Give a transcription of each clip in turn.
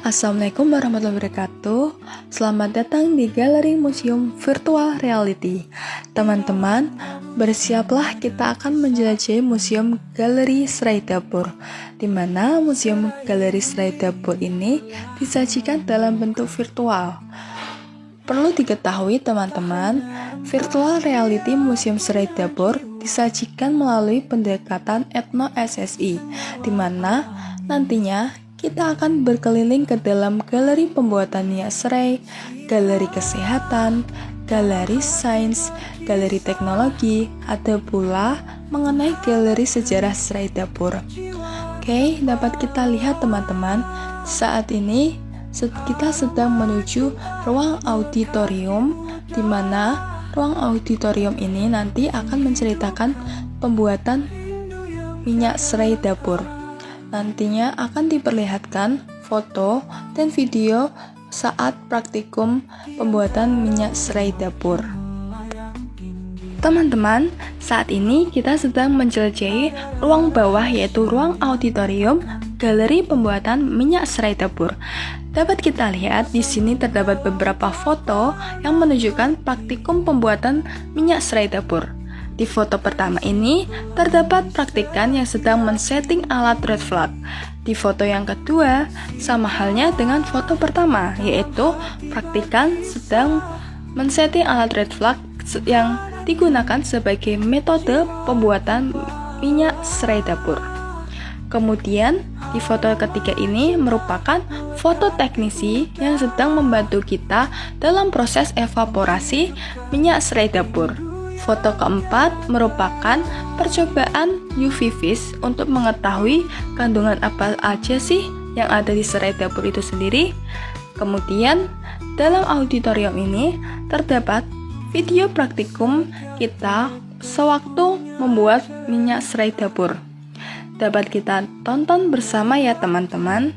Assalamualaikum warahmatullahi wabarakatuh. Selamat datang di Galeri Museum Virtual Reality. Teman-teman, bersiaplah kita akan menjelajahi Museum Galeri Serai Dapur, di mana Museum Galeri Serai Dapur ini disajikan dalam bentuk virtual. Perlu diketahui teman-teman, virtual reality Museum Serai Dapur disajikan melalui pendekatan Ethno SSI, di mana nantinya kita akan berkeliling ke dalam galeri pembuatan minyak serai, galeri kesehatan, galeri sains, galeri teknologi, ada pula mengenai galeri sejarah serai dapur. Oke, dapat kita lihat teman-teman, saat ini kita sedang menuju ruang auditorium, di mana ruang auditorium ini nanti akan menceritakan pembuatan minyak serai dapur. Nantinya akan diperlihatkan foto dan video saat praktikum pembuatan minyak serai dapur. Teman-teman, saat ini kita sedang menjelajahi ruang bawah, yaitu ruang auditorium galeri pembuatan minyak serai dapur. Dapat kita lihat di sini terdapat beberapa foto yang menunjukkan praktikum pembuatan minyak serai dapur. Di foto pertama ini, terdapat praktikan yang sedang men-setting alat red flag. Di foto yang kedua, sama halnya dengan foto pertama, yaitu praktikan sedang men-setting alat red flag yang digunakan sebagai metode pembuatan minyak serai dapur. Kemudian, di foto ketiga ini merupakan foto teknisi yang sedang membantu kita dalam proses evaporasi minyak serai dapur. Foto keempat merupakan percobaan UV vis untuk mengetahui kandungan apa aja sih yang ada di serai dapur itu sendiri. Kemudian, dalam auditorium ini terdapat video praktikum kita sewaktu membuat minyak serai dapur. Dapat kita tonton bersama ya teman-teman.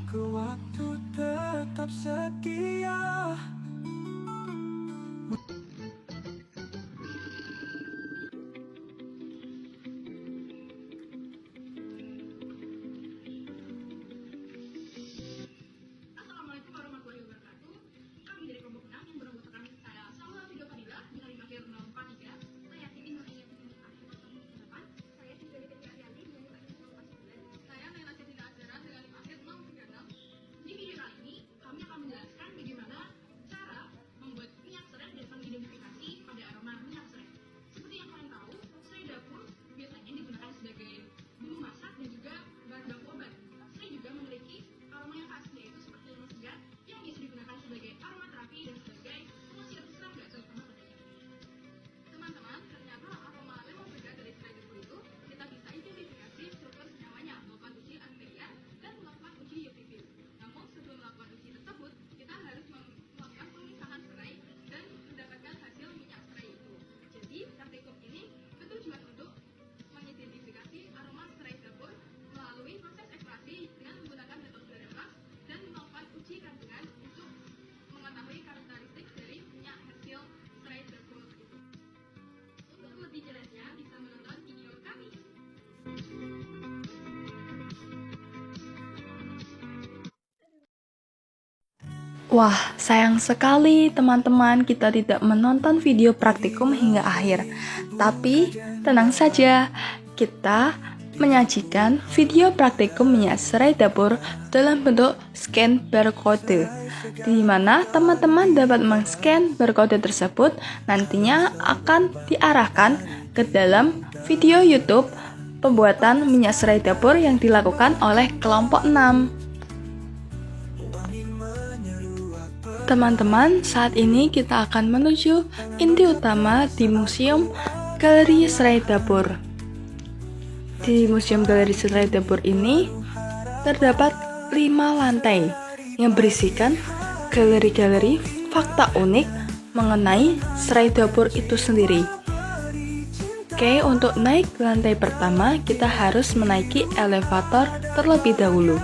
Wah, sayang sekali teman-teman kita tidak menonton video praktikum hingga akhir. Tapi, tenang saja, kita menyajikan video praktikum minyak serai dapur dalam bentuk scan barcode, di mana teman-teman dapat men-scan barcode tersebut nantinya akan diarahkan ke dalam video YouTube pembuatan minyak serai dapur yang dilakukan oleh kelompok 6. Teman-teman, saat ini kita akan menuju inti utama di Museum Galeri Serai Dapur. Di Museum Galeri Serai Dapur ini terdapat 5 lantai yang berisikan galeri-galeri fakta unik mengenai serai dapur itu sendiri. Oke, untuk naik ke lantai pertama kita harus menaiki elevator terlebih dahulu.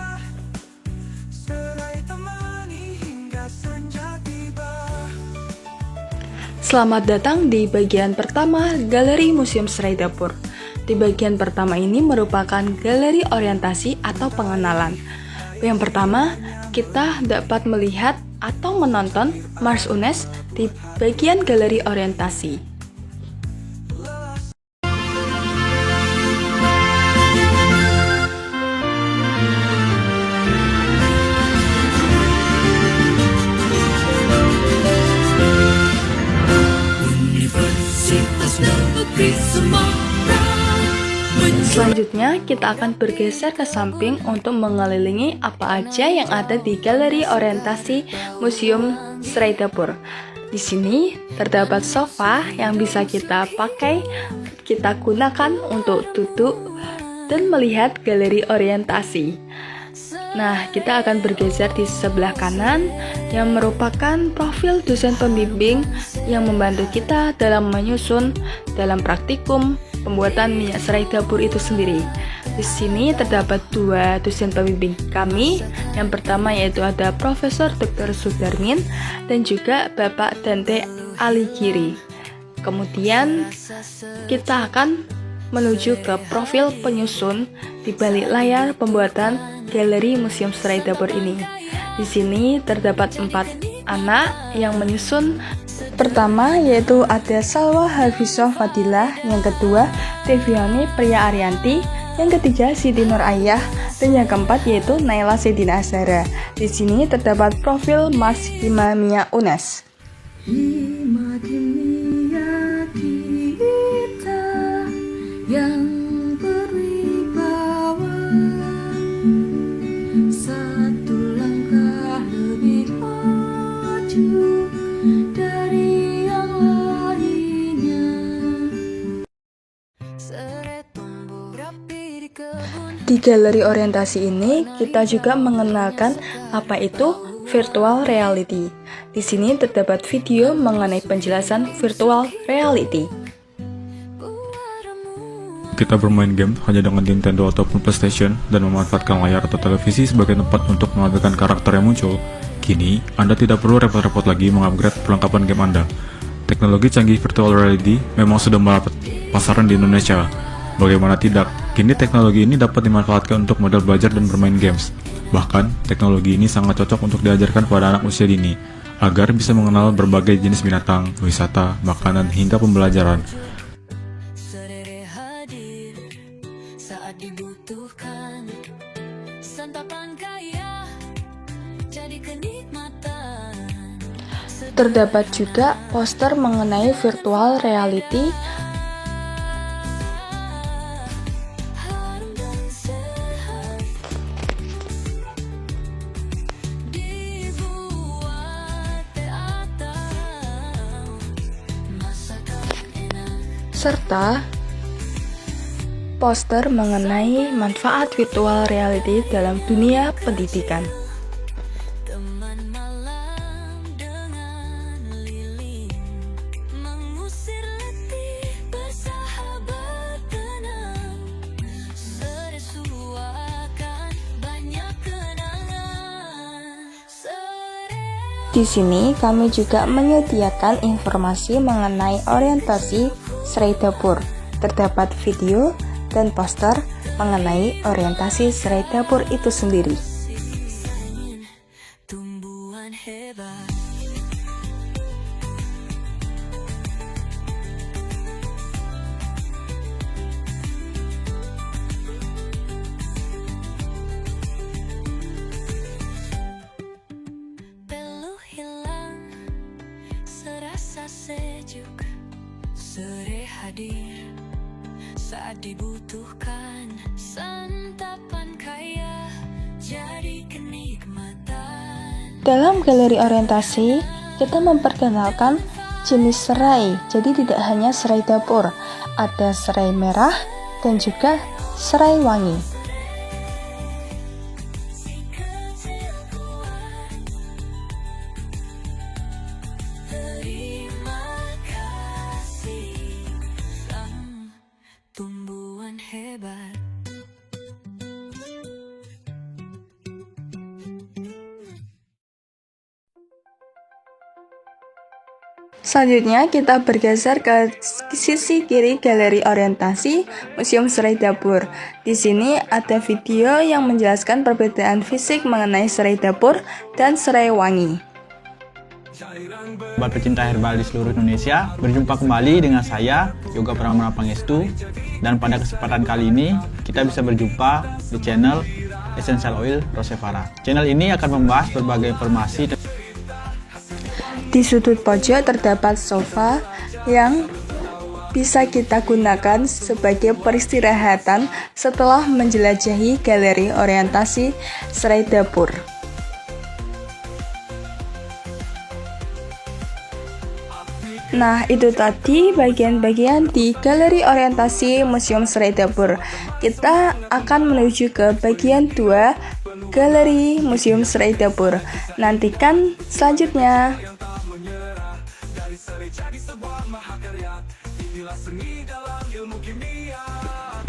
Selamat datang di bagian pertama Galeri Museum Serai Dapur. Di bagian pertama ini merupakan galeri orientasi atau pengenalan. Yang pertama, kita dapat melihat atau menonton Mars UNES di bagian galeri orientasi. Selanjutnya, kita akan bergeser ke samping untuk mengelilingi apa aja yang ada di galeri orientasi Museum Sraidapur. Di sini terdapat sofa yang bisa kita pakai, kita gunakan untuk duduk dan melihat galeri orientasi. Nah, kita akan bergeser di sebelah kanan yang merupakan profil dosen pembimbing yang membantu kita dalam menyusun dalam praktikum pembuatan minyak serai dapur itu sendiri. Di sini terdapat dua dosen pembimbing kami. Yang pertama yaitu ada Profesor Dr. Sudarmin dan juga Bapak Dante Alighieri. Kemudian kita akan menuju ke profil penyusun di balik layar pembuatan galeri Museum Serai Dapur ini. Di sini terdapat 4 anak yang menyusun. Pertama yaitu ada Salwa Hafizah Fadilah, yang kedua Deviani Priya Arianti, yang ketiga Siti Nur Ayah, dan yang keempat yaitu Naila Sedina Azhara. Di sini terdapat profil Mas Himamia UNES. Himamia kita yang berwibawa, satu langkah lebih maju dari yang lainnya. Di galeri orientasi ini kita juga mengenalkan apa itu virtual reality. Di sini terdapat video mengenai penjelasan virtual reality. Kita bermain game hanya dengan Nintendo ataupun PlayStation dan memanfaatkan layar atau televisi sebagai tempat untuk menampilkan karakter yang muncul. Kini, Anda tidak perlu repot-repot lagi mengupgrade perlengkapan game Anda. Teknologi canggih virtual reality memang sudah mendapat pasaran di Indonesia. Bagaimana tidak, kini teknologi ini dapat dimanfaatkan untuk model belajar dan bermain games. Bahkan, teknologi ini sangat cocok untuk diajarkan pada anak usia dini, agar bisa mengenal berbagai jenis binatang, wisata, makanan, hingga pembelajaran. Serere hadir saat dibutuhkan, santapan kaya jadi kenikmatan. Terdapat juga poster mengenai virtual reality. Harum dan sehat dibuat atau masakan enak. Serta poster mengenai manfaat virtual reality dalam dunia pendidikan. Teman malam dengan lilin, mengusir letih, bersahabat tenang, sesuakan banyak kenangan. Di sini kami juga menyediakan informasi mengenai orientasi Serai Dapur. Terdapat video dan poster mengenai orientasi Serai Dapur itu sendiri. Tumbuhan hebat. Peluh hilang, serasa sejuk, serai hadir saat dibutuhkan, santapan kaya jadi kenikmatan. Dalam galeri orientasi, kita memperkenalkan jenis serai. Jadi tidak hanya serai dapur, ada serai merah dan juga serai wangi. Terima kasih, sang tumbuhan hebat. Selanjutnya kita bergeser ke sisi kiri galeri orientasi Museum Serai Dapur. Di sini ada video yang menjelaskan perbedaan fisik mengenai serai dapur dan serai wangi. Buat pecinta herbal di seluruh Indonesia, berjumpa kembali dengan saya, Yoga Pramana Pangestu. Dan pada kesempatan kali ini, kita bisa berjumpa di channel Essential Oil Rosevara. Channel ini akan membahas berbagai informasi. Di sudut pojok terdapat sofa yang bisa kita gunakan sebagai peristirahatan setelah menjelajahi galeri orientasi serai dapur. Nah, itu tadi bagian-bagian di galeri orientasi Museum Serai Dapur. Kita akan menuju ke bagian 2 galeri Museum Serai Dapur. Nantikan selanjutnya.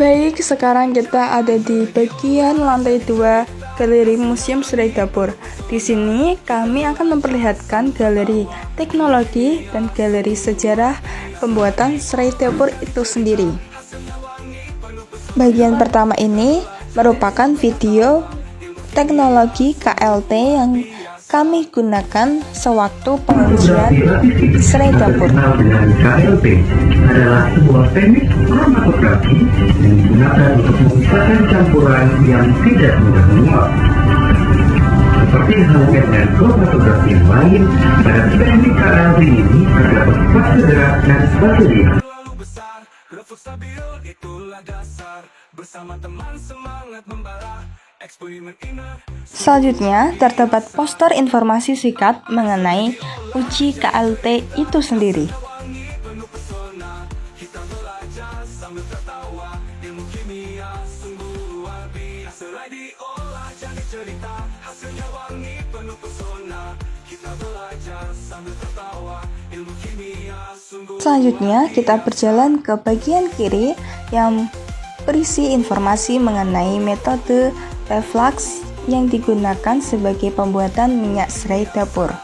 Baik, sekarang kita ada di bagian lantai 2 galeri Museum Serai Dapur. Di sini kami akan memperlihatkan galeri teknologi dan galeri sejarah pembuatan serai dapur itu sendiri. Bagian pertama ini merupakan video teknologi KLT yang kami gunakan sewaktu pengujian serai dapur. Dengan KLT adalah sebuah teknik kromatografi yang digunakan untuk memisahkan campuran yang tidak mudah menguap. Seperti halnya dengan kromatografi yang lain, pada teknik KLT ini terdapat fase gerak dan fase diam. Selanjutnya, terdapat poster informasi singkat mengenai uji KLT itu sendiri. Selanjutnya, kita berjalan ke bagian kiri yang berisi informasi mengenai metode reflux yang digunakan sebagai pembuatan minyak serai dapur.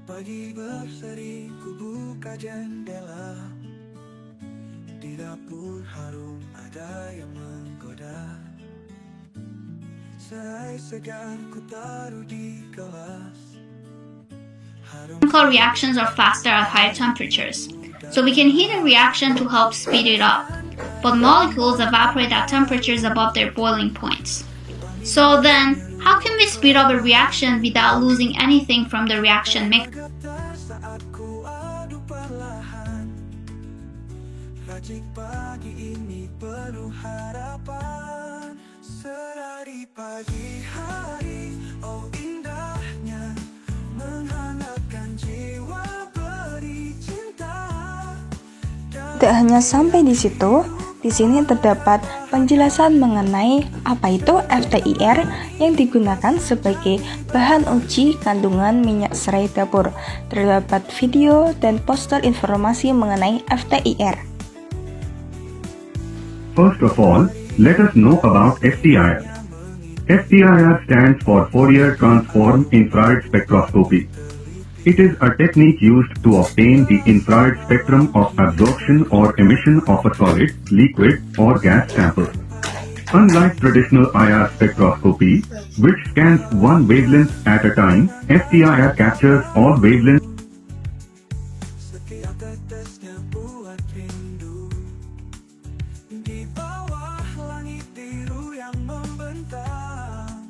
Pagi berseri, ku buka jendela. Di dapur harum ada yang menggoda. Serai segar ku taruh di gelas. Chemical reactions are faster at higher temperatures, so we can heat a reaction to help speed it up. But molecules evaporate at temperatures above their boiling points. So then, how can we speed up a reaction without losing anything from the reaction mix? Saat ku adu perlahan, racik pagi ini penuh harapan. Serai pagi hari, oh indahnya, menghangatkan jiwa beri cinta. Tidak hanya sampai di situ, di sini terdapat penjelasan mengenai apa itu FTIR yang digunakan sebagai bahan uji kandungan minyak serai dapur. Terdapat video dan poster informasi mengenai FTIR. First of all, let us know about FTIR. FTIR stands for Fourier Transform Infrared Spectroscopy. It is a technique used to obtain the infrared spectrum of absorption or emission of a solid, liquid, or gas sample. Unlike traditional IR spectroscopy, which scans one wavelength at a time, FTIR captures all wavelengths. Setiap tetesnya buat rindu. Di bawah langit biru yang membentang,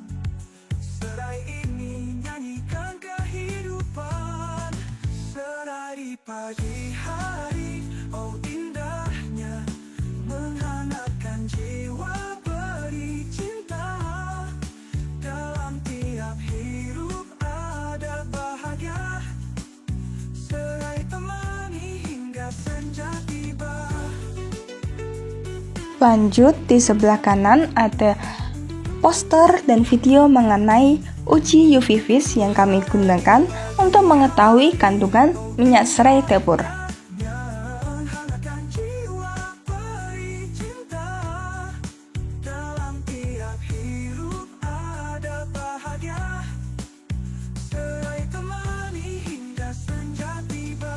serai ini nyanyikan kehidupan. Serai pagi hari, oh indahnya, menghangatkan jiwa beri cinta. Dalam tiap hirup ada bahagia. Lanjut, di sebelah kanan ada poster dan video mengenai uji UV vis yang kami gunakan untuk mengetahui kandungan minyak serai dapur. Menghangatkan jiwa peri cinta. Dalam tiap hirup ada bahagia. Serai temani hingga senja tiba.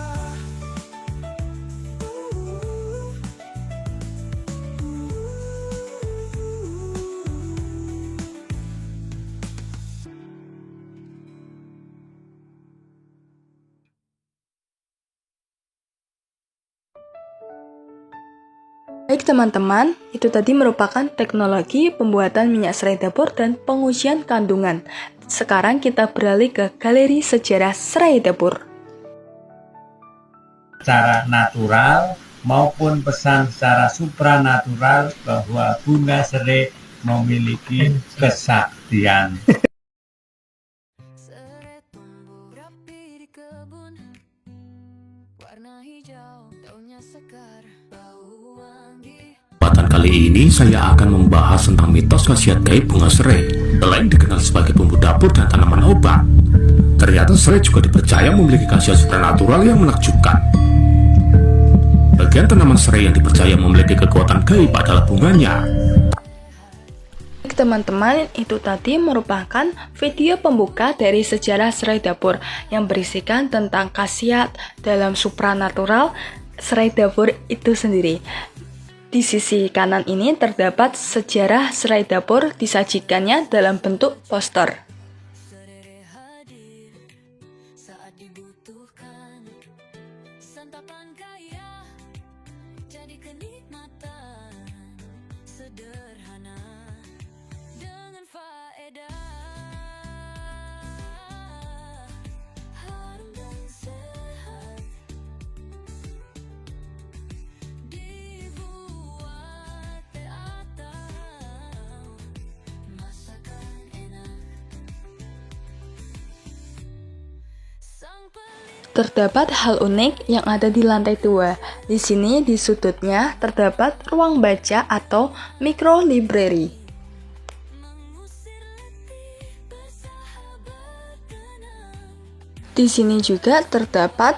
Baik teman-teman, itu tadi merupakan teknologi pembuatan minyak serai dapur dan pengujian kandungan. Sekarang kita beralih ke galeri sejarah serai dapur. Secara natural maupun pesan secara supranatural bahwa bunga serai memiliki kesaktian. Serai tumbuh rapi di kebun, warna hijau, daunnya segar, bau wangi. Kesempatan kali ini saya akan membahas tentang mitos khasiat gaib bunga serai. Selain dikenal sebagai bumbu dapur dan tanaman obat, ternyata serai juga dipercaya memiliki khasiat supranatural yang menakjubkan. Bagian tanaman serai yang dipercaya memiliki kekuatan gaib adalah bunganya. Baik teman-teman, itu tadi merupakan video pembuka dari sejarah serai dapur yang berisikan tentang khasiat dalam supranatural serai dapur itu sendiri. Di sisi kanan ini terdapat sejarah serai dapur disajikannya dalam bentuk poster. Serai hadir saat dibutuhkan, santapan kaya jadi kenikmatan, sederhana dengan faedah, harum dan sehat, dibuat teh atau masakan enak. Sang Terdapat hal unik yang ada di lantai 2. Di sini di sudutnya terdapat ruang baca atau micro library. mengusir letih, bersahabat tenang. Di sini juga terdapat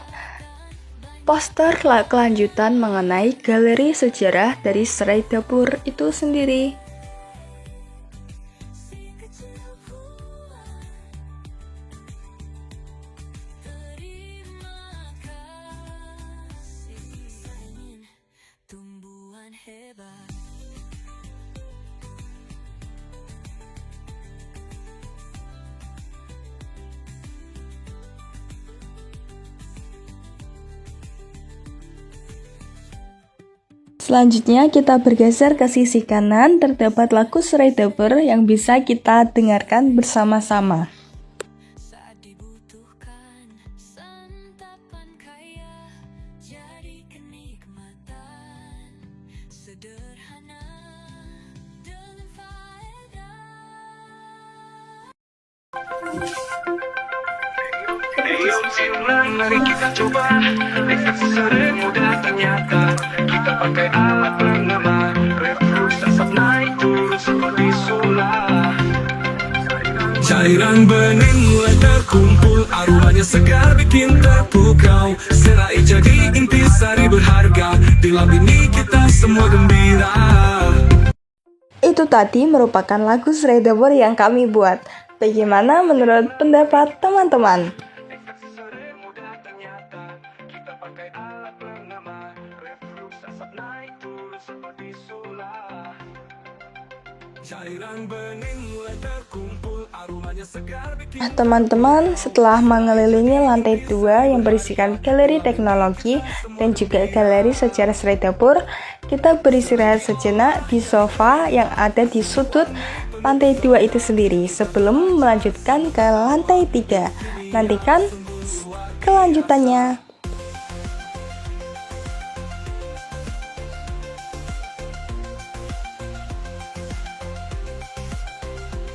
poster kelanjutan mengenai galeri sejarah dari serai dapur itu sendiri. Si kecil buah, terima kasih. Ingin tumbuhan hebat. Selanjutnya kita bergeser ke sisi kanan, terdapat lagu serai dapur yang bisa kita dengarkan bersama-sama. Saat dibutuhkan, santapan kaya jadi kenikmatan, sederhana dengan faedah. Mari kita coba. Serai mudah ternyata. Kita pakai alat bernama Reflux, asap naik turun seperti sulap. Cairan bening mulai terkumpul, aromanya segar bikin terpukau. Serai jadi intisari berharga, di lab ini kita semua gembira. Itu tadi merupakan lagu serai dapur yang kami buat. Bagaimana menurut pendapat teman-teman? Serai mudah ternyata. Kita pakai alat bernama Reflux, asap naik turun seperti sulap. Cairan bening mulai terkumpul, aromanya segar bikin. Nah, teman-teman, setelah mengelilingi lantai 2 yang berisikan galeri teknologi dan juga galeri sejarah serai dapur, kita beristirahat sejenak di sofa yang ada di sudut lantai 2 itu sendiri sebelum melanjutkan ke lantai 3. Nantikan kelanjutannya.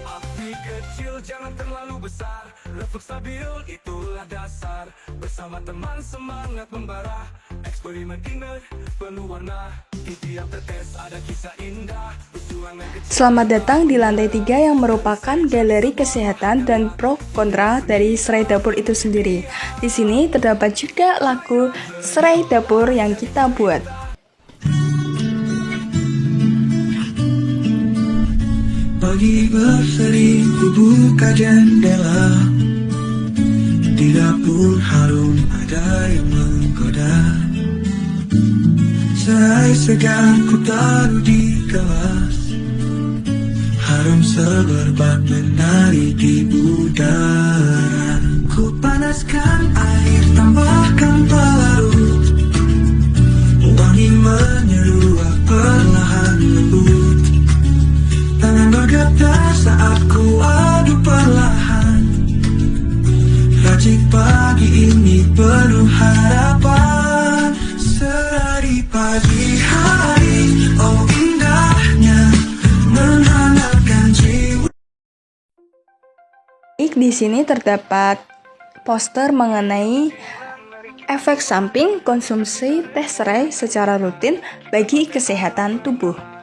Api kecil jangan terlalu besar, refleks stabil itulah dasar. Bersama teman semangat membara, Beriman ingat penuh warna, tiap tetes ada kisah indah. Perjuangan kecil Selamat datang di lantai 3 yang merupakan galeri kesehatan dan pro kontra dari Serai Dapur itu sendiri. Di sini terdapat juga lagu Serai Dapur yang kita buat. Pagi berseri, ku buka jendela. Di dapur harum ada yang menggoda. Serai segar ku taruh di gelas. Harum semerbak menari di udara. Ku panaskan air, tambahkan pelarut. Wangi menyeruak perlahan lembut. Tangan bergetar saat ku aduk perlahan. Racik pagi ini penuh harapan. Serai pagi hari, oh indahnya menghangatkan jiwa. Di sini terdapat poster mengenai efek samping konsumsi teh serai secara rutin bagi kesehatan tubuh.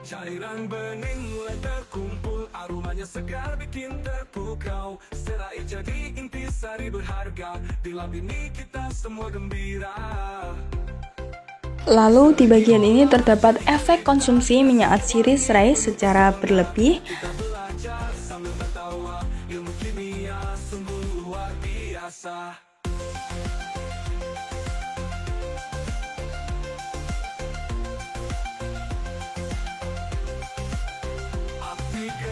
cairan bening mulai terkumpul, aromanya segar bikin terpukau. Serai jadi intisari berharga, di lab ini kita semua gembira. Lalu di bagian ini terdapat efek konsumsi minyak atsiri serai secara berlebih. Belajar sambil tertawa, ilmu kimia sungguh luar biasa.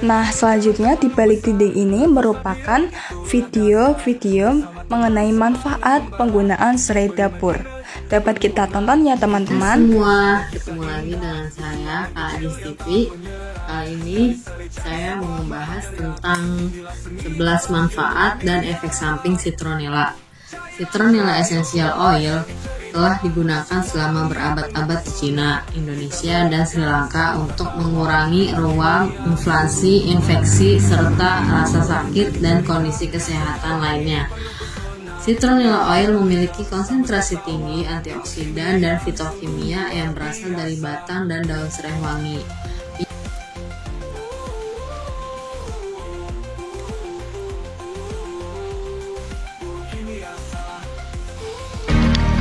Nah, selanjutnya di balik dinding ini merupakan video-video mengenai manfaat penggunaan serai dapur. Dapat kita tonton ya teman-teman. Semua, ketemu lagi dengan saya Kak Adis TV. Kali ini saya mau membahas tentang 11 manfaat dan efek samping citronella. Citronella essential oil telah digunakan selama berabad-abad di Cina, Indonesia, dan Sri Lanka untuk mengurangi ruam, inflamasi, infeksi, serta rasa sakit dan kondisi kesehatan lainnya. Citronella oil memiliki konsentrasi tinggi antioksidan dan fitokimia yang berasal dari batang dan daun serai wangi.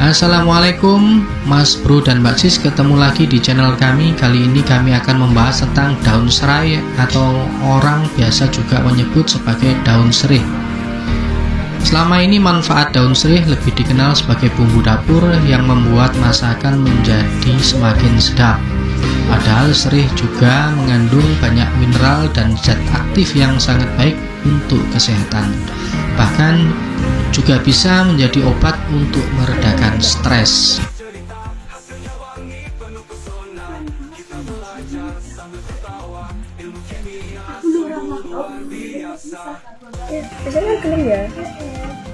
Assalamualaikum Mas Bro dan Mbak Sis, ketemu lagi di channel kami. Kali ini kami akan membahas tentang daun serai atau orang biasa juga menyebut sebagai daun serih. Selama ini manfaat daun serih lebih dikenal sebagai bumbu dapur yang membuat masakan menjadi semakin sedap. Padahal serih juga mengandung banyak mineral dan zat aktif yang sangat baik untuk kesehatan. Bahkan juga bisa menjadi obat untuk meredakan stres.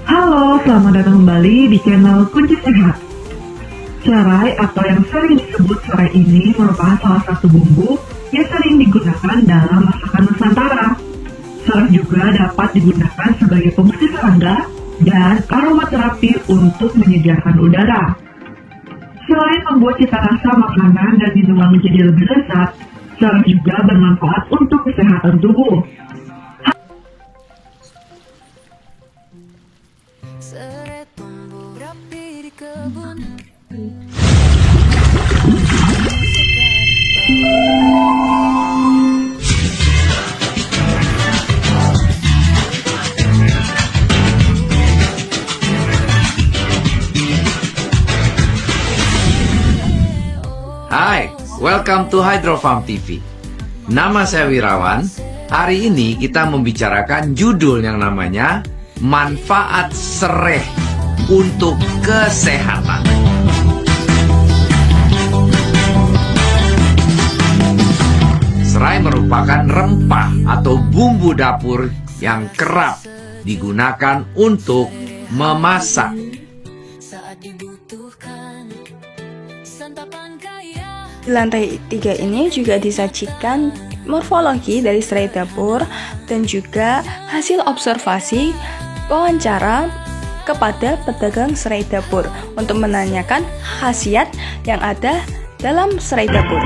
Halo, selamat datang kembali di channel Kunci Sehat. Serai atau yang sering disebut serai ini merupakan salah satu bumbu yang sering digunakan dalam masakan Nusantara. Serai juga dapat digunakan sebagai pengusir serangga dan aromaterapi untuk menyegarkan udara. Selain membuat cita rasa makanan dan minuman menjadi lebih lezat, serai juga bermanfaat untuk kesehatan tubuh. Serai tumbuh rapi di kebun. Hai, welcome to Hydro Farm TV. Nama saya Wirawan. Hari ini kita membicarakan judul yang namanya Manfaat Serai untuk Kesehatan. Serai merupakan rempah atau bumbu dapur yang kerap digunakan untuk memasak. Di lantai 3 ini juga disajikan morfologi dari serai dapur dan juga hasil observasi wawancara kepada pedagang serai dapur untuk menanyakan khasiat yang ada dalam serai dapur.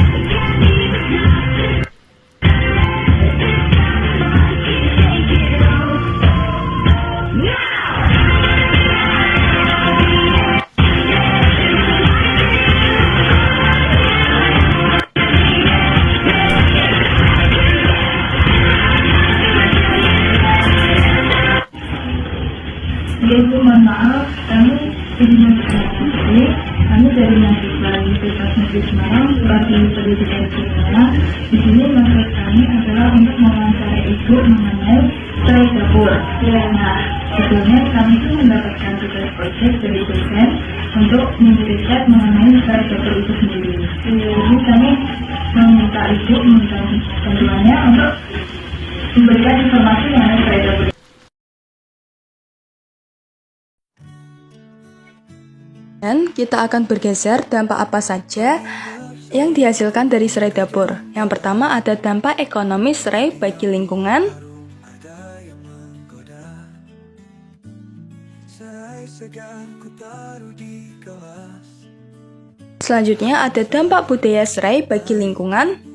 Ibu, mohon maaf, kami ingin berkomunikasi. Kami dari mahasiswa Universitas Negeri Semarang, Prodi Pendidikan Istimewa. Di sini maksud kami adalah untuk mewawancarai Ibu mengenai serai dapur. Nah, sebelumnya kami itu mendapatkan tugas proyek dari dosen untuk meriset mengenai serai dapur itu sendiri. Jadi kami meminta Ibu meminta bantuannya untuk memberikan informasi mengenai serai dapur. Dan kita akan bergeser dampak apa saja yang dihasilkan dari serai dapur. Yang pertama ada dampak ekonomi serai bagi lingkungan. Selanjutnya ada dampak budaya serai bagi lingkungan.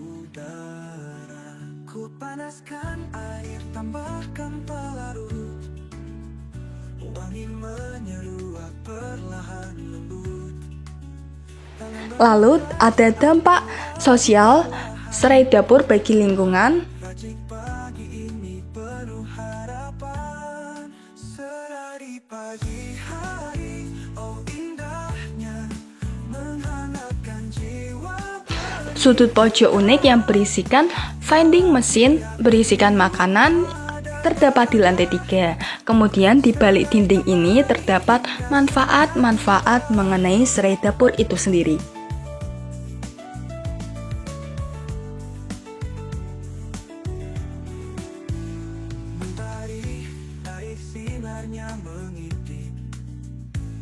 Lalu ada dampak sosial serai dapur bagi lingkungan. Sudut pojok unik yang berisikan vending machine berisikan makanan terdapat di lantai 3. Kemudian di balik dinding ini terdapat manfaat-manfaat mengenai serai dapur itu sendiri.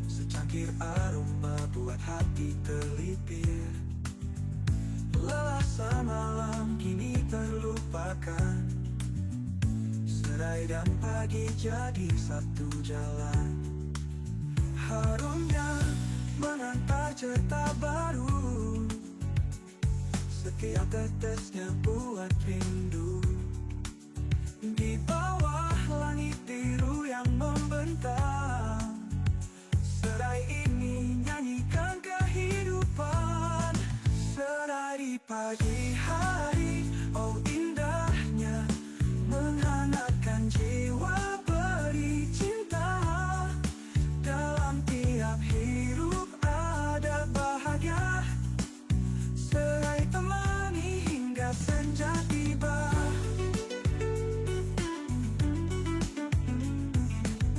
Secangkir aroma buat hati terlipir. Lelah semalam kini terlupakan. Serai dan pagi jadi satu jalan. Harumnya mengantar cerita baru. Setiap tetesnya buat rindu. Di bawah langit biru yang membentang, serai ini nyanyikan kehidupan. Serai di pagi hari, oh indahnya, menghangatkan jiwa, beri cinta. Dalam tiap hidup ada bahagia. Serai temani hingga senja tiba.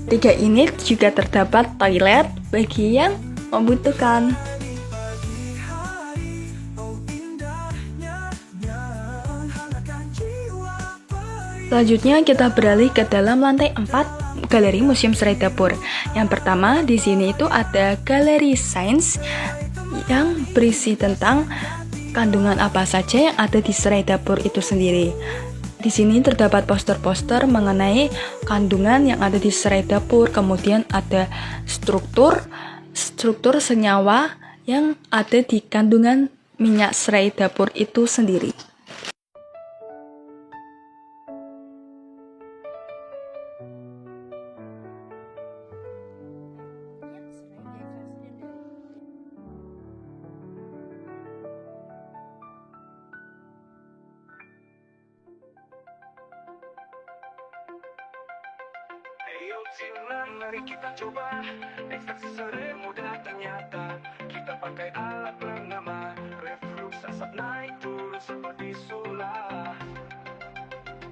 Tiga ini juga terdapat toilet bagi yang membutuhkan. Selanjutnya kita beralih ke dalam lantai 4 galeri Museum Serai Dapur. Yang pertama di sini itu ada galeri sains yang berisi tentang kandungan apa saja yang ada di serai dapur itu sendiri. Di sini terdapat poster-poster mengenai kandungan yang ada di serai dapur, kemudian ada struktur senyawa yang ada di kandungan minyak serai dapur itu sendiri. Ayo silang, mari kita coba ekstraksi serai mudah ternyata. Kita pakai alat pengaman, reflux asap naik turun seperti sulap.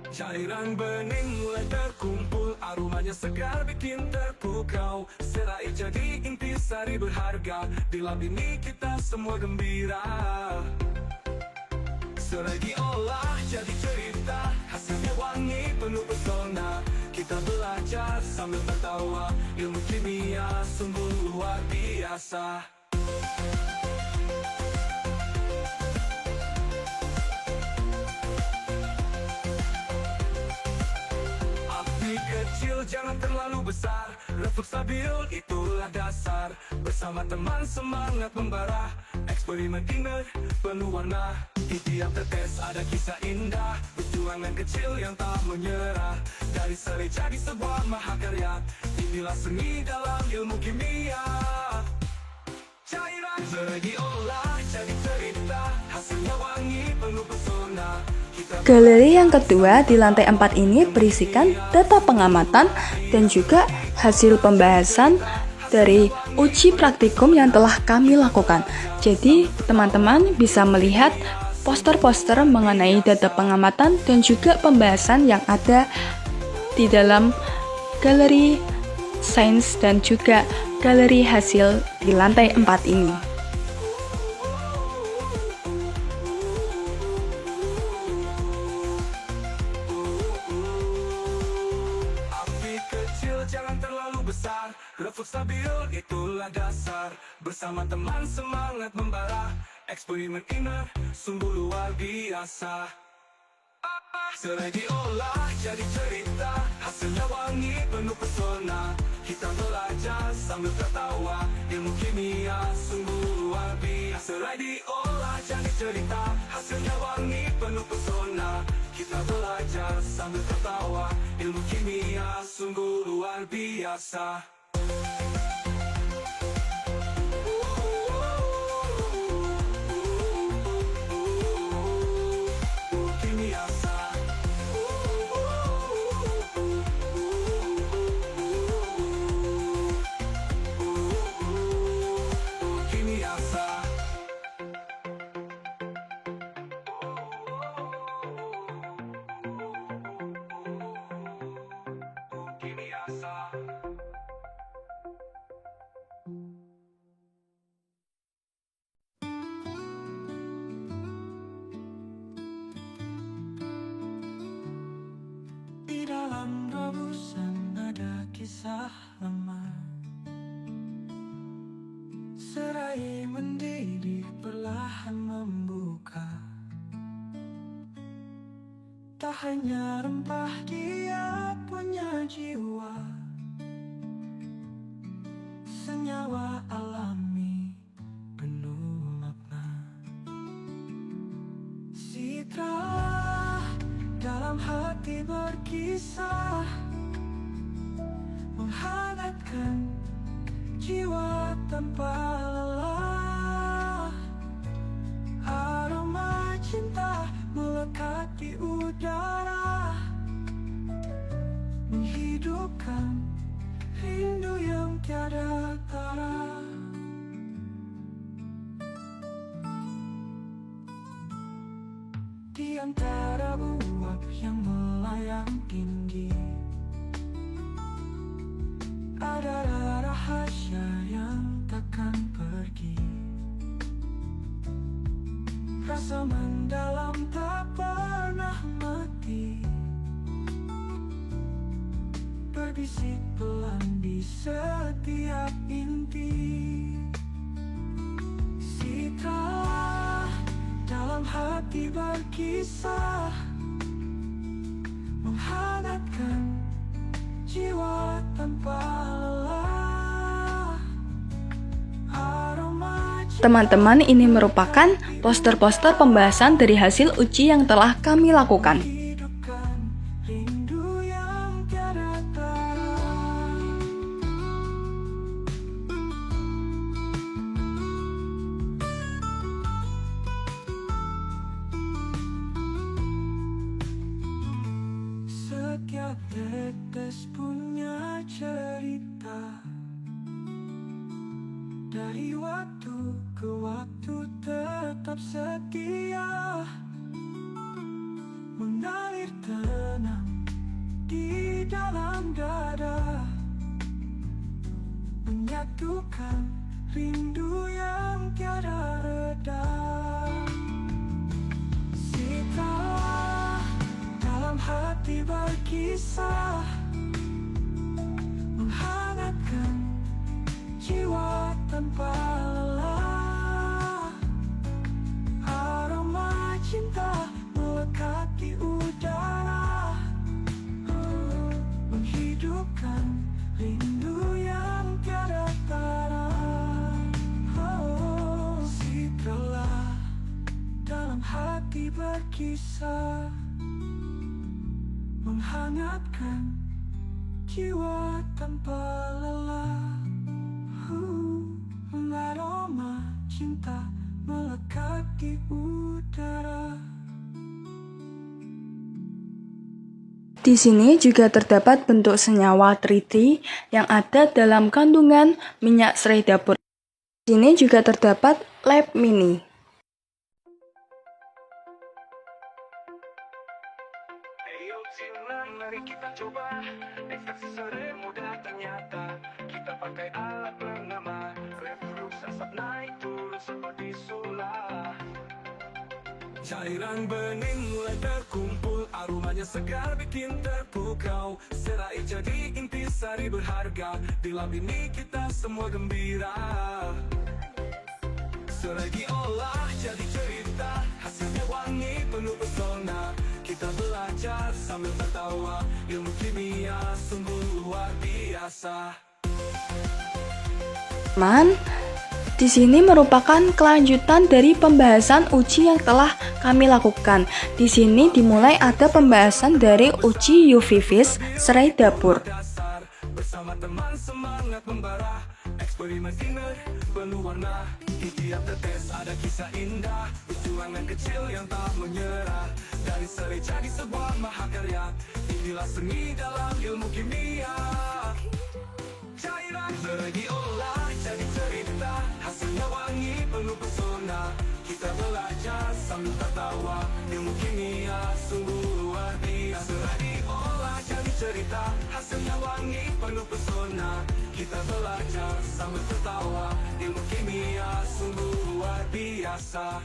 Cairan bening mulai terkumpul, aromanya segar bikin terpukau. Serai jadi intisari berharga, di lab ini kita semua gembira. Serai diolah jadi cerita, hasilnya wangi penuh pesona. Kita belajar sambil tertawa, ilmu kimia sungguh luar biasa. Api kecil jangan terlalu besar. Refleks stabil itulah dasar. Bersama teman semangat membara. Eksperimen ingat penuh warna. Di tiap tetes ada kisah indah. Perjuangan kecil yang tak menyerah. Dari serai jadi sebuah mahakarya. Inilah seni dalam ilmu kimia. Cairan serai diolah jadi cerita. Hasilnya wangi penuh pesona. Galeri yang kedua di lantai 4 ini berisikan data pengamatan dan juga hasil pembahasan dari uji praktikum yang telah kami lakukan. Jadi teman-teman bisa melihat poster-poster mengenai data pengamatan dan juga pembahasan yang ada di dalam galeri sains dan juga galeri hasil di lantai 4 ini. Jangan terlalu besar, refleks stabil itulah dasar. Bersama teman semangat membara. Eksperimen ingat sungguh luar biasa. Serai diolah jadi cerita. Hasilnya wangi penuh pesona. Kita belajar sambil tertawa. Ilmu kimia sungguh luar biasa. Serai diolah jadi cerita. Hasilnya wangi penuh pesona. Kita belajar sambil tertawa. Ilmu kimia sungguh luar biasa. Di dalam rebusan ada kisah lama. Serai mendidih perlahan membuka. Tak hanya rempah dia punya jiwa. Senyawa alami penuh makna. Citra dalam hati berkisah, menghangatkan jiwa tanpa lelah. Aroma cinta melekat di udara, menghidupkan rindu yang tiada tara. Di antara uap yang melayang tinggi, ada rahasia yang takkan pergi. Rasa mendalam tak pernah mati, berbisik pelan di setiap inti. Citra dalam hati berkisah, menghangatkan jiwa tanpa lelah. Aroma Teman-teman, ini merupakan poster-poster pembahasan dari hasil uji yang telah kami lakukan. rindu yang tiada tara. Setiap tetes punya cerita. Dari waktu ke waktu tetap setia, mengalir tenang di dalam dada, menyatukan rindu yang tiada reda. Citra dalam hati berkisah, menghangatkan jiwa tanpa lelah. Aroma cinta melekat di udara, menghidupkan menghangatkan jiwa tanpa lelah. Aroma cinta melekat di udara. Di sini juga terdapat bentuk senyawa triti yang ada dalam kandungan minyak serai dapur. Di sini juga terdapat lab mini. Ayo silang, mari kita coba. Ekstraksi serai mudah ternyata. Kita pakai alat bernama Reflux, asap naik turun seperti sulap. Cairan bening mulai terkumpul, aromanya segar bikin terpukau. Serai jadi intisari berharga, di lab ini kita semua gembira. Serai diolah jadi cerita, hasilnya wangi penuh pesona. Kita belajar sambil tertawa, ilmu kimia sungguh luar biasa. Teman, di sini merupakan kelanjutan dari pembahasan uji yang telah kami lakukan. Di sini dimulai ada pembahasan dari uji UV vis serai dapur. Bersama teman semangat membara, eksperimen inner penuh warna. Di tiap tetes ada kisah indah, perjuangan kecil yang tak menyerah. Dari serai jadi sebuah mahakarya, inilah seni dalam ilmu kimia. Cairan serai diolah jadi cerita, hasilnya wangi penuh pesona. Kita belajar sambil tertawa, ilmu kimia sungguh luar biasa. Serai diolah jadi cerita, hasilnya wangi penuh pesona. Kita belajar sambil tertawa, ilmu kimia sungguh luar biasa.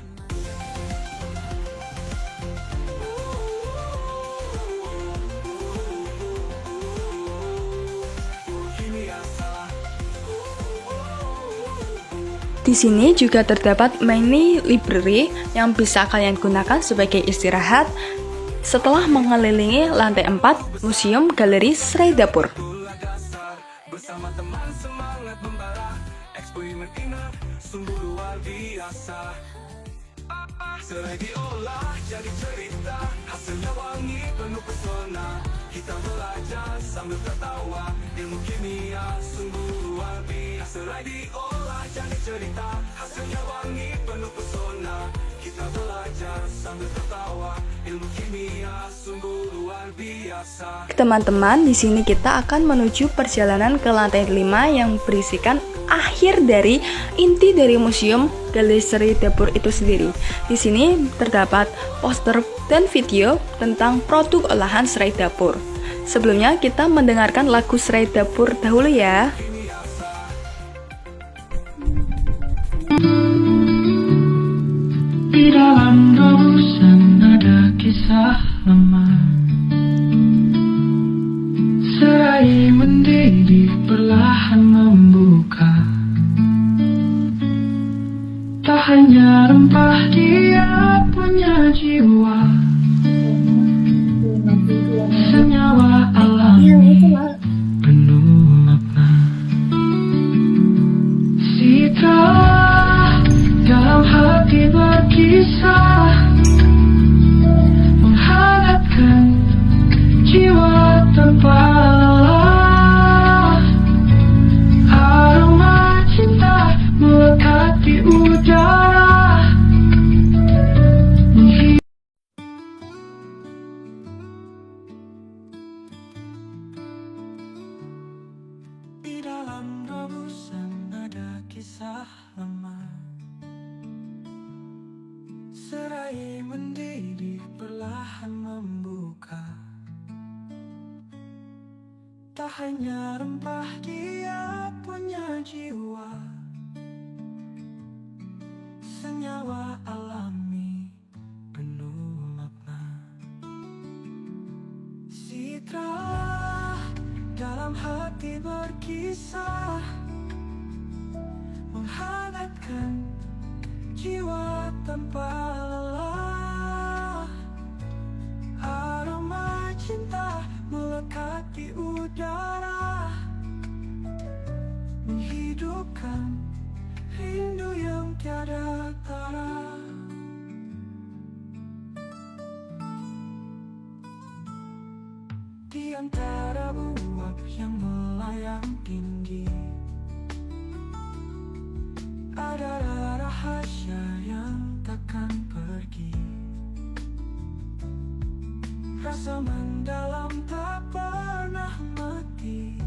Di sini juga terdapat mini library yang bisa kalian gunakan sebagai istirahat setelah mengelilingi lantai 4 Museum Galeri Serai Dapur. Bersama teman semangat membara, eksperimen inner sungguh luar biasa. Serai diolah jadi cerita, hasilnya wangi penuh pesona. Kita belajar sambil tertawa, ilmu kimia sungguh luar biasa. Serai diolah jadi cerita, hasilnya wangi penuh pesona. Kita belajar sambil tertawa, ilmu kimia sungguh luar biasa. Teman-teman, di sini kita akan menuju perjalanan ke lantai 5 yang berisikan akhir dari inti dari Museum Galeri Serai Dapur itu sendiri. Di sini terdapat poster dan video tentang produk olahan serai dapur. Sebelumnya kita mendengarkan lagu Serai Dapur dahulu ya. Di dalam rumusan ada kisah lama, serai mendidih perlahan membuka. Tak hanya rempah, dia punya jiwa, senyawa alami penuh makna. Citra dalam hati berkisah, menghangatkan jiwa tanpa lelah. Aroma cinta melekat di udara, Di dalam rebusan ada kisah lama, serai mendidih perlahan membuka. Tak hanya rempah, dia punya jiwa, senyawa alami penuh makna. Citra dalam hati berkisah, menghangatkan jiwa tanpa lelah. Aroma cinta melekat di udara, menghidupkan rindu yang tiada tara. Di antara uap yang melayang tinggi, ada rahasia yang takkan pergi. Rasa mendalam tak pernah mati,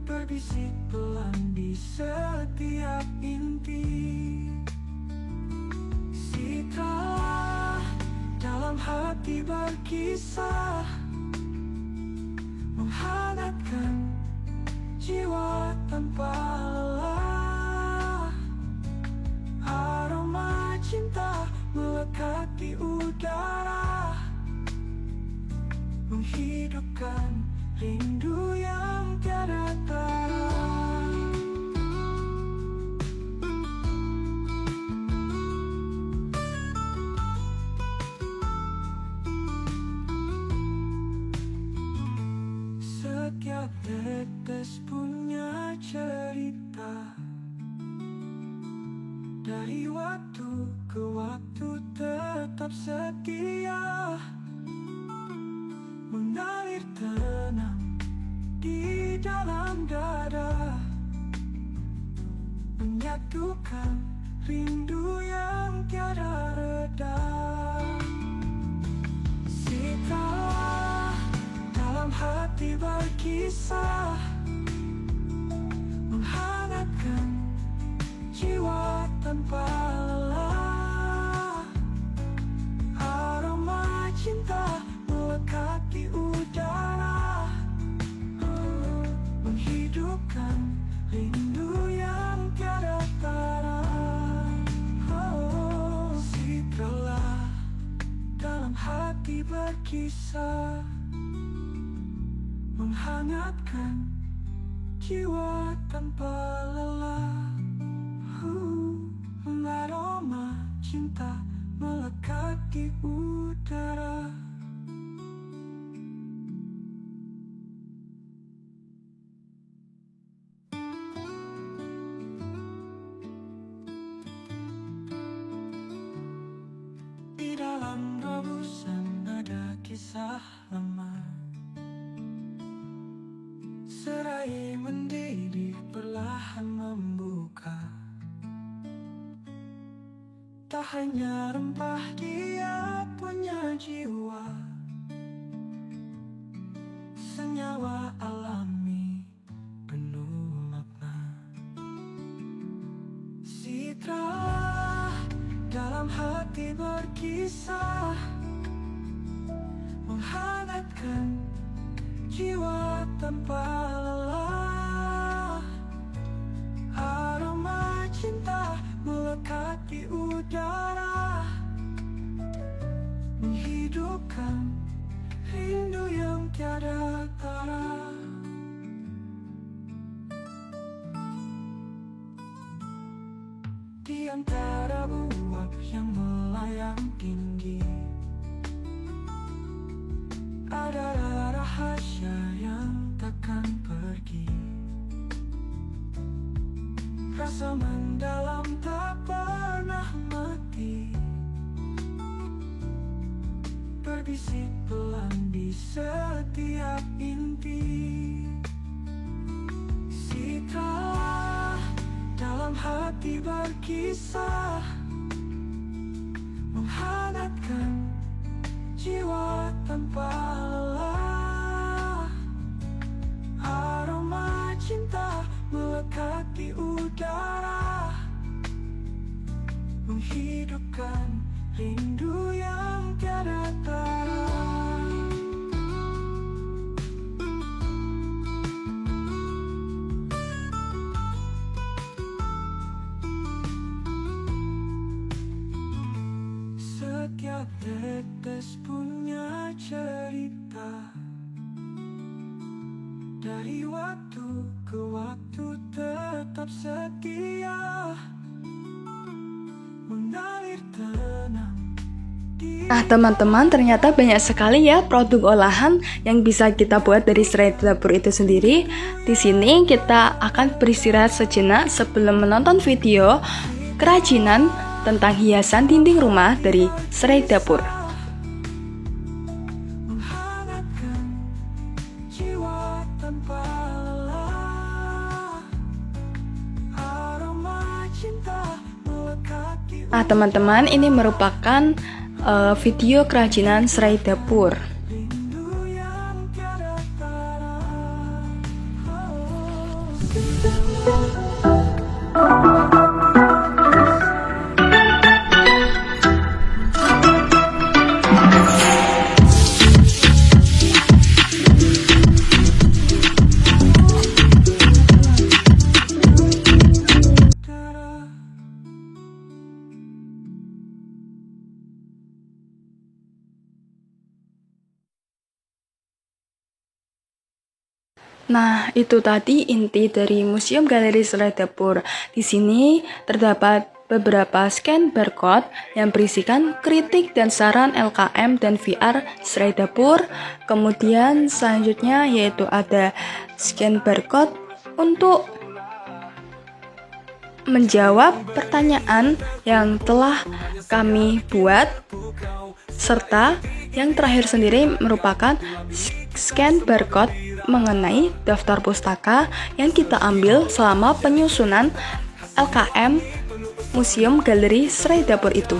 berbisik pelan di setiap inti. Citra dalam hati berkisah, menghangatkan jiwa tanpa lelah. Aroma cinta melekat di udara, menghidupkan rindu yang tiada tara. Setiap tetes punya cerita, dari waktu ke waktu tetap setia, mengalir tenang di dalam dada, menyatukan rindu yang tiada reda. Sita dalam hati berkisah, menghangatkan jiwa tanpa lelah. Aroma cinta melekat di udara, menghidupkan rindu yang tiada tara. Sitalah dalam hati berkisah, menghangatkan jiwa tanpa lelah. Aroma cinta melekat di udara. Di dalam rebusan ada kisah lama, serai mendidih perlahan membuka. Tak hanya rempah, dia punya jiwa, senyawa alami penuh makna. Citra dalam hati berkisah, menghangatkan jiwa tanpa lelah. Aroma cinta melekat di udara, menghidupkan rindu yang tiada tara. Di antara uap yang melayang tinggi, ada rahasia yang takkan pergi. Rasa mendalam tak pernah mati, berbisik pelan di setiap inti. Citra dalam hati berkisah, menghangatkan jiwa tanpa lelah. Aroma cinta melekat di udara, menghidupkan rindu yang tiada tara. Setiap tetes punya cerita, dari waktu ke waktu tetap setia, mengalir tenang. Nah teman-teman, ternyata banyak sekali ya produk olahan yang bisa kita buat dari serai dapur itu sendiri. Di sini kita akan beristirahat sejenak sebelum menonton video kerajinan tentang hiasan dinding rumah dari serai dapur. Nah teman-teman, ini merupakan video kerajinan serai dapur. Nah, itu tadi inti dari Museum Galeri Serai Dapur. Di sini terdapat beberapa scan barcode yang berisikan kritik dan saran LKM dan VR Serai Dapur. Kemudian selanjutnya yaitu ada scan barcode untuk menjawab pertanyaan yang telah kami buat, serta yang terakhir sendiri merupakan scan barcode mengenai daftar pustaka yang kita ambil selama penyusunan LKM Museum Galeri Serai Dapur itu.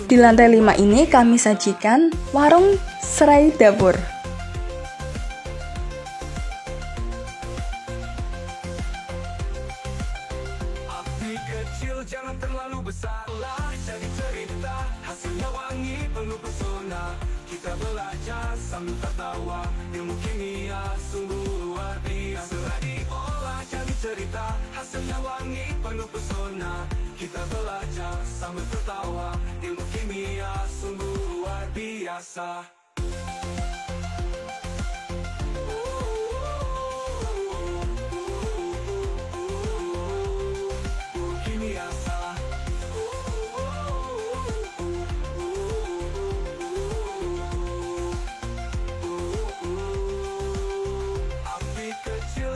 Di lantai 5 ini kami sajikan warung serai dapur. Api kecil jangan terlalu besarlah, jadi cerita hasilnya wangi penuh pesona. Kita belajar sambil tertawa, ilmu kimia sungguh luar biasa. Serai diolah jadi cerita hasilnya wangi penuh pesona. Kita belajar sambil tertawa, ilmu kimia sungguh luar biasa.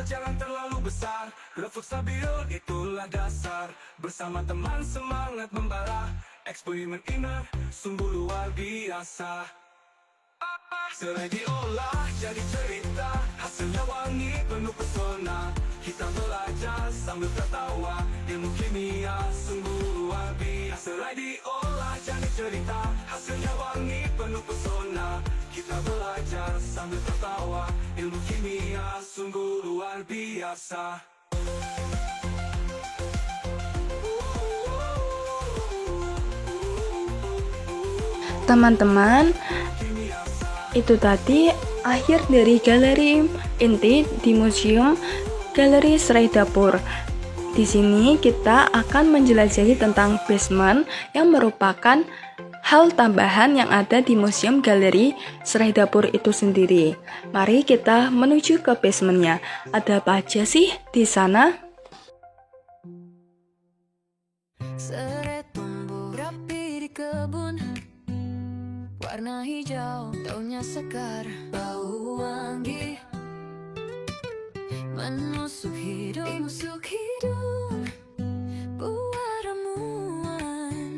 Jangan terlalu besar, refleks stabil itulah dasar. Bersama teman semangat membara, eksperimen inner sungguh luar biasa. Serai diolah jadi cerita, hasilnya wangi penuh pesona. Kita belajar sambil tertawa, ilmu kimia sungguh luar biasa. Serai diolah jadi cerita, hasilnya wangi penuh pesona. Kita belajar sambil tertawa, ilmu kimia sungguh luar biasa. Teman-teman, itu tadi akhir dari galeri inti di Museum Galeri Serai Dapur. Di sini kita akan menjelajahi tentang basement yang merupakan hal tambahan yang ada di Museum Galeri Serai Dapur itu sendiri. Mari kita menuju ke basementnya. Ada apa aja sih di sana? Serai tumbuh rapi di kebun, warna hijau, daunnya segar, bau wangi menusuk hidung, buah ramuan.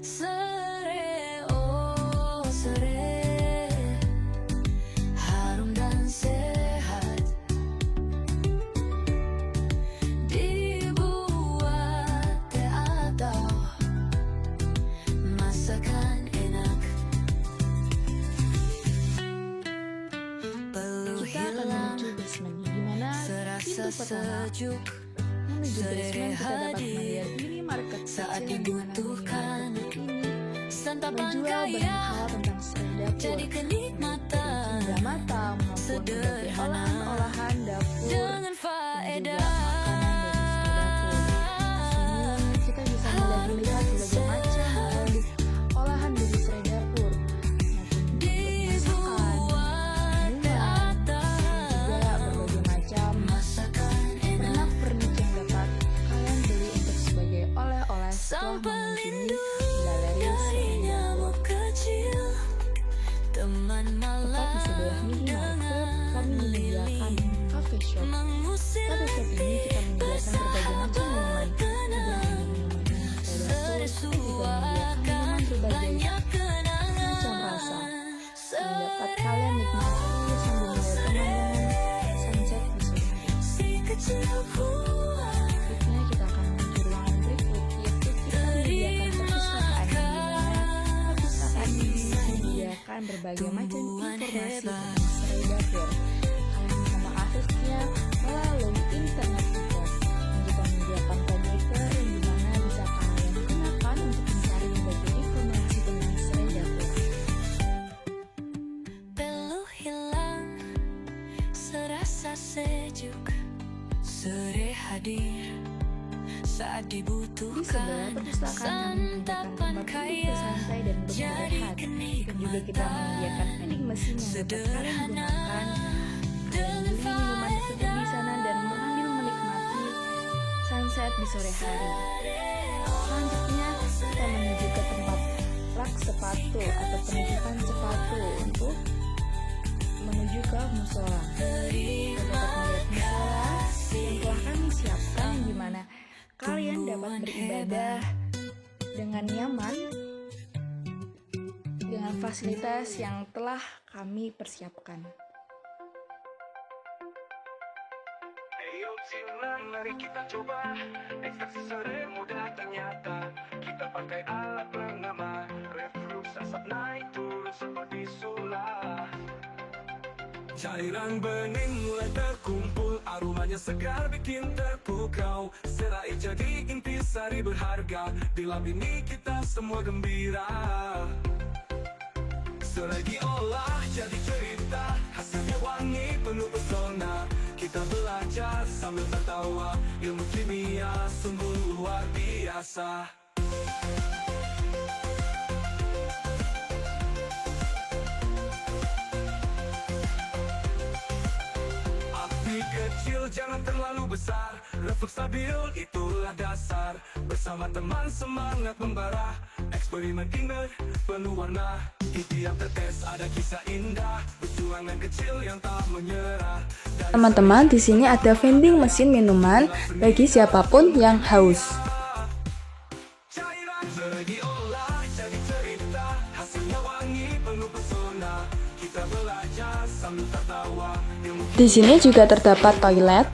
Serai, oh serai, harum dan sehat, dibuat teh atau masakan enak. Perlu hilang, serasa sejuk, serai hadir saat dibutuhkan. Santapan kaya jadi kenikmatan, sederhana dengan faedah. Kita bisa melihat berbagai macam olahan dari serai dapur, masakan, minuman, juga berbagai macam pernak-pernik yang dapat kalian beli untuk sebagai oleh-oleh setelah mengunjungi galeri serai dapur. Teman Tepat di sebelah minimarket, kami menyediakan cafe shop. Cafe shop ini kita menyediakan berbagai macam minuman, seperti minuman serai dapur, berbagai macam informasi tentang serai dapur. Kalian bisa mengaksesnya melalui internet kita yang juga menyediakan komputer yang dimana bisa kalian gunakan untuk mencari berbagai informasi tentang serai dapur. Peluh hilang, serasa sejuk, serai hadir saat Di dibutuhkan. sebelah perpustakaan kami menyediakan tempat duduk bersantai dan beristirahat, dan juga kita menyediakan vending mesin yang dapat kalian gunakan. Kalian beli minuman tersebut di sana dan sambil menikmati sunset di sore hari. Selanjutnya kita menuju ke tempat rak sepatu atau penitipan sepatu untuk menuju ke musola. Kita dapat melihat musola yang telah kami siapkan di mana kalian dapat beribadah dengan nyaman dengan fasilitas yang telah kami persiapkan. Ayo silang, mari kita coba. Ekstraksi serai mudah ternyata. Kita pakai alat bernama Reflux, asap naik turun seperti sulap. Cairan bening mulai terkumpul, aromanya segar bikin terpukau. Serai jadi intisari berharga, di lab ini kita semua gembira. Serai diolah jadi cerita, hasilnya wangi penuh pesona. Kita belajar sambil tertawa, ilmu kimia sungguh luar biasa. Kecil jangan terlalu besar, refleks stabil itulah dasar. Bersama teman semangat membara, eksperimen ingat penuh warna. Di tiap tetes ada kisah indah, perjuangan kecil yang tak menyerah. Teman-teman, di sini ada vending mesin minuman bagi siapapun yang haus. Serai diolah jadi cerita, hasilnya wangi penuh pesona. Kita belajar sambil tertawa. Di sini juga terdapat toilet.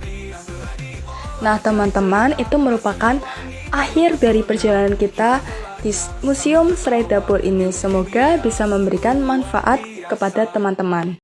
Nah, teman-teman, itu merupakan akhir dari perjalanan kita di Museum Serai Dapur ini. Semoga bisa memberikan manfaat kepada teman-teman.